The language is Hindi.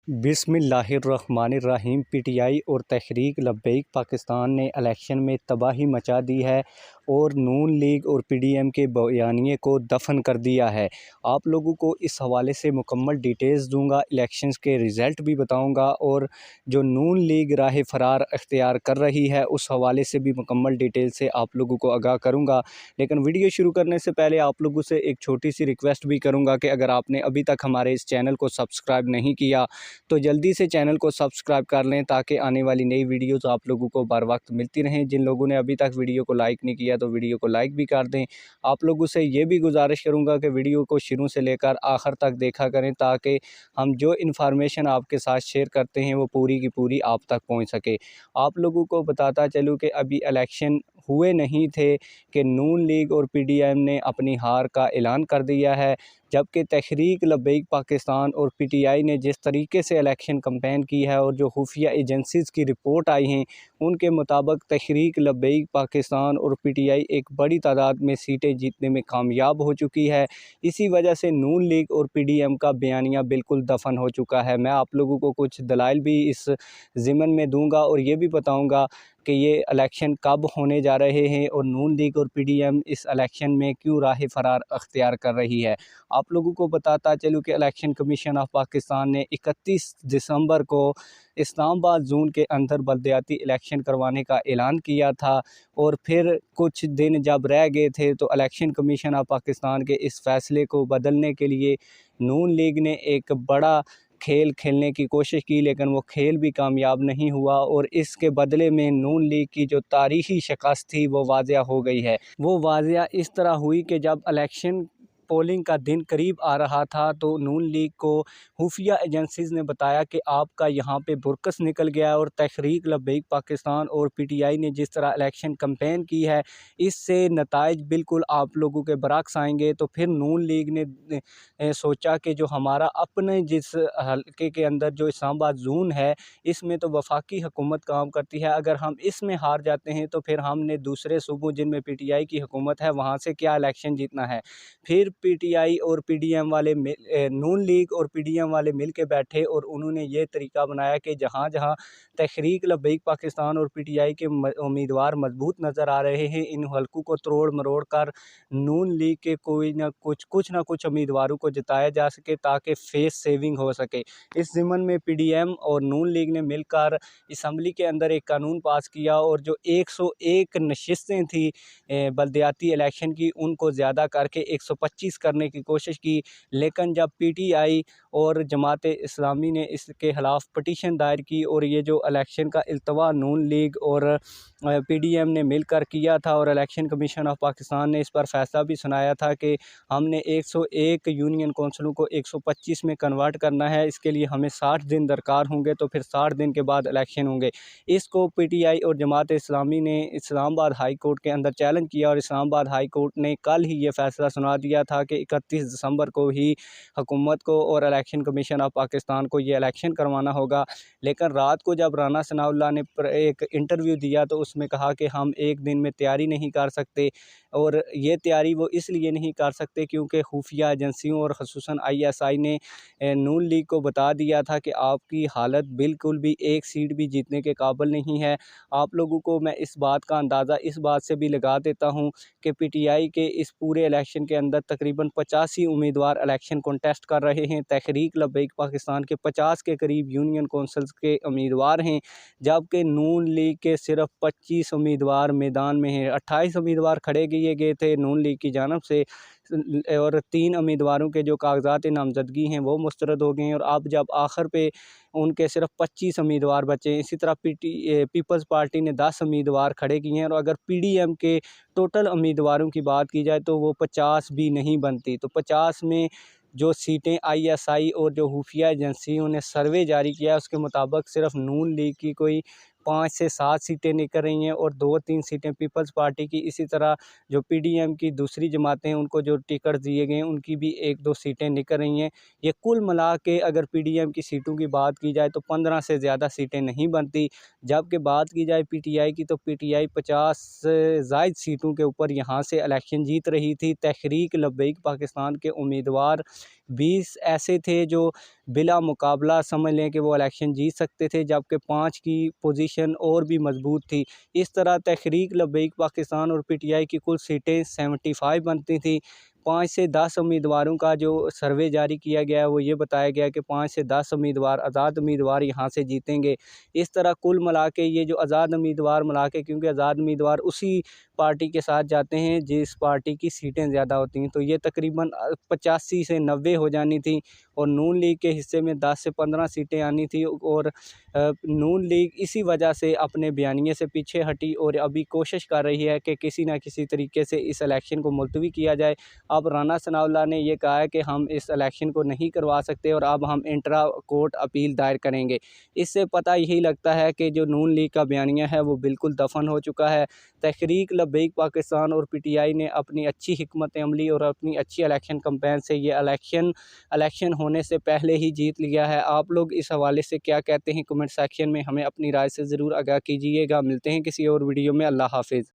बिस्मिल्लाहिर्रहमानिर्रहीम। पीटीआई और तहरीक लब्बैक पाकिस्तान ने इलेक्शन में तबाही मचा दी है और नून लीग और पीडीएम के बयानिए को दफन कर दिया है। आप लोगों को इस हवाले से मुकम्मल डिटेल्स दूंगा, इलेक्शंस के रिज़ल्ट भी बताऊंगा और जो नून लीग राह फ़रार अख्तियार कर रही है उस हवाले से भी मुकम्मल डिटेल से आप लोगों को आगाह करूँगा। लेकिन वीडियो शुरू करने से पहले आप लोगों से एक छोटी सी रिक्वेस्ट भी करूँगा कि अगर आपने अभी तक हमारे इस चैनल को सब्सक्राइब नहीं किया तो जल्दी से चैनल को सब्सक्राइब कर लें ताकि आने वाली नई वीडियोस आप लोगों को बर वक्त मिलती रहें। जिन लोगों ने अभी तक वीडियो को लाइक नहीं किया तो वीडियो को लाइक भी कर दें। आप लोगों से ये भी गुजारिश करूंगा कि वीडियो को शुरू से लेकर आखिर तक देखा करें ताकि हम जो इन्फॉर्मेशन आपके साथ शेयर करते हैं वो पूरी की पूरी आप तक पहुँच सके। आप लोगों को बताता चलूँ कि अभी इलेक्शन हुए नहीं थे कि नून लीग और पीडीएम ने अपनी हार का ऐलान कर दिया है, जबकि तहरीक लब्बैक पाकिस्तान और पीटीआई ने जिस तरीके से इलेक्शन कैंपेन की है और जो खुफिया एजेंसीज़ की रिपोर्ट आई हैं उनके मुताबिक तहरीक लब्बैक पाकिस्तान और पीटीआई एक बड़ी तादाद में सीटें जीतने में कामयाब हो चुकी है। इसी वजह से नून लीग और पीडीएम का बयानिया बिल्कुल दफन हो चुका है। मैं आप लोगों को कुछ दलाइल भी इस ज़िमन में दूंगा और ये भी बताऊंगा कि ये इलेक्शन कब होने जा रहे हैं और नून लीग और पीडीएम इस इलेक्शन में क्यों राह फ़रार अख्तियार कर रही है। आप लोगों को बताता चलूँ कि इलेक्शन कमीशन ऑफ पाकिस्तान ने 31 दिसंबर को इस्लामाबाद जोन के अंदर बलदियाती इलेक्शन करवाने का ऐलान किया था और फिर कुछ दिन जब रह गए थे तो इलेक्शन कमीशन ऑफ पाकिस्तान के इस फैसले को बदलने के लिए नून लीग ने एक बड़ा खेल खेलने की कोशिश की, लेकिन वो खेल भी कामयाब नहीं हुआ और इसके बदले में नून लीग की जो तारीखी शिकस्त थी वो वाज़िया हो गई है। वो वाज़िया इस तरह हुई कि जब इलेक्शन पोलिंग का दिन करीब आ रहा था तो नून लीग को खुफिया एजेंसीज़ ने बताया कि आपका यहाँ पे बुरकस निकल गया और तहरीक लब्बैक पाकिस्तान और पीटीआई ने जिस तरह इलेक्शन कैंपेन की है इससे नताइज बिल्कुल आप लोगों के बरक्स आएंगे। तो फिर नून लीग ने सोचा कि जो हमारा अपने जिस हल्के के अंदर जो इस्लामाबाद जोन है इसमें तो वफाकी हुकूमत काम करती है, अगर हम इसमें हार जाते हैं तो फिर हमने दूसरे सूबों जिनमें पीटीआई की हुकूमत है वहाँ से क्या इलेक्शन जीतना है। फिर पीटीआई और पीडीएम वाले नून लीग और पीडीएम वाले मिल के बैठे और उन्होंने ये तरीका बनाया कि जहाँ जहाँ तहरीक लब्बैक पाकिस्तान और पीटीआई के उम्मीदवार मजबूत नज़र आ रहे हैं इन हल्कों को तोड़ मरोड़ कर नून लीग के कोई ना कुछ उम्मीदवारों को जिताया जा सके ताकि फेस सेविंग हो सके। इस ज़िमन में पीडीएम और नून लीग ने मिलकर असम्बली के अंदर एक कानून पास किया और जो 101 नशिस्तें थी बलदियाती इलेक्शन की उनको ज़्यादा करके 125 करने की कोशिश की, लेकिन जब पीटीआई और जमात इस्लामी ने इसके ख़िलाफ़ पटिशन दायर की और ये जो इलेक्शन का इल्तवा नून लीग और पीडीएम ने मिलकर किया था और इलेक्शन कमीशन ऑफ पाकिस्तान ने इस पर फैसला भी सुनाया था कि हमने 101 यूनियन कौंसलों को 125 में कन्वर्ट करना है, इसके लिए हमें 60 दिन दरकार होंगे, तो फिर 60 दिन के बाद इलेक्शन होंगे। इसको पीटीआई और जमात इस्लामी ने इस्लामाबाद हाई कोर्ट के अंदर चैलेंज किया और इस्लामाबाद हाई कोर्ट ने कल ही ये फैसला सुना दिया था कि 31 दिसंबर को ही हुकूमत को और इलेक्शन कमीशन ऑफ पाकिस्तान को ये इलेक्शन करवाना होगा। लेकिन रात को जब राना सनाउल्लाह ने एक इंटरव्यू दिया तो उसमें कहा कि हम एक दिन में तैयारी नहीं कर सकते और ये तैयारी वो इसलिए नहीं कर सकते क्योंकि खुफिया एजेंसियों और ख़ुसूसन आईएसआई ने नून लीग को बता दिया था कि आपकी हालत बिल्कुल भी एक सीट भी जीतने के काबिल नहीं है। आप लोगों को मैं इस बात का अंदाज़ा इस बात से भी लगा देता हूँ कि पीटीआई के इस पूरे इलेक्शन के अंदर तकरीबन 85 उम्मीदवार इलेक्शन कॉन्टेस्ट कर रहे हैं। तहरीक लब्बैक पाकिस्तान के 50 के करीब यूनियन कौंसल्स के उम्मीदवार हैं, जबकि नून लीग के सिर्फ 25 उम्मीदवार मैदान में हैं। 28 उम्मीदवार खड़े किए गए थे नून लीग की जानब से और 3 उम्मीदवारों के जो कागजात नामजदगी हैं वो मुस्तरद हो गए हैं और अब जब आखिर पे उनके सिर्फ 25 उम्मीदवार बचे हैं। इसी तरह पीपल्स पार्टी ने 10 उम्मीदवार खड़े किए हैं और अगर पीडीएम के टोटल उम्मीदवारों की बात की जाए तो वो 50 भी नहीं बनती। तो 50 में जो सीटें आईएसआई और जो खुफिया एजेंसियों ने सर्वे जारी किया है उसके मुताबिक सिर्फ नून लीग की कोई 5 से 7 सीटें निकल रही हैं और 2-3 सीटें पीपल्स पार्टी की। इसी तरह जो पीडीएम की दूसरी जमातें हैं उनको जो टिकट दिए गए हैं उनकी भी 1-2 सीटें निकल रही हैं। ये कुल मिला के अगर पीडीएम की सीटों की बात की जाए तो 15 से ज़्यादा सीटें नहीं बनती, जबकि बात की जाए पीटीआई की तो पीटीआई 50 से ज़ायद सीटों के ऊपर यहाँ से इलेक्शन जीत रही थी। तहरीक लब्बैक पाकिस्तान के उम्मीदवार 20 ऐसे थे जो बिला मुकाबला समझ लें कि वो इलेक्शन जीत सकते थे, जबकि 5 की पोजीशन और भी मजबूत थी। इस तरह तहरीक लब्बैक पाकिस्तान और पीटीआई की कुल सीटें 75 बनती थी। 5 से 10 उम्मीदवारों का जो सर्वे जारी किया गया है वो ये बताया गया है कि 5 से 10 उम्मीदवार आज़ाद उम्मीदवार यहाँ से जीतेंगे। इस तरह कुल मिला के ये जो आज़ाद उम्मीदवार मिला के, क्योंकि आज़ाद उम्मीदवार उसी पार्टी के साथ जाते हैं जिस पार्टी की सीटें ज़्यादा होती हैं, तो ये तकरीबन 85 से 90 हो जानी थी और नून लीग के हिस्से में 10 से 15 सीटें आनी थी। और नून लीग इसी वजह से अपने बयानिए से पीछे हटी और अभी कोशिश कर रही है कि किसी न किसी तरीके से इस इलेक्शन को मुलतवी किया जाए। अब राना सनाउल्लाह ने ये कहा है कि हम इस इलेक्शन को नहीं करवा सकते और अब हम इंट्रा कोर्ट अपील दायर करेंगे। इससे पता यही लगता है कि जो नून लीग का बयानिया है वो बिल्कुल दफन हो चुका है। तहरीक लब्बैक पाकिस्तान और पीटीआई ने अपनी अच्छी हिकमत अमली और अपनी अच्छी इलेक्शन कैंपेन से ये इलेक्शन होने से पहले ही जीत लिया है। आप लोग इस हवाले से क्या कहते हैं? कमेंट सेक्शन में हमें अपनी राय से ज़रूर आगाह कीजिएगा। मिलते हैं किसी और वीडियो में। अल्लाह हाफिज़।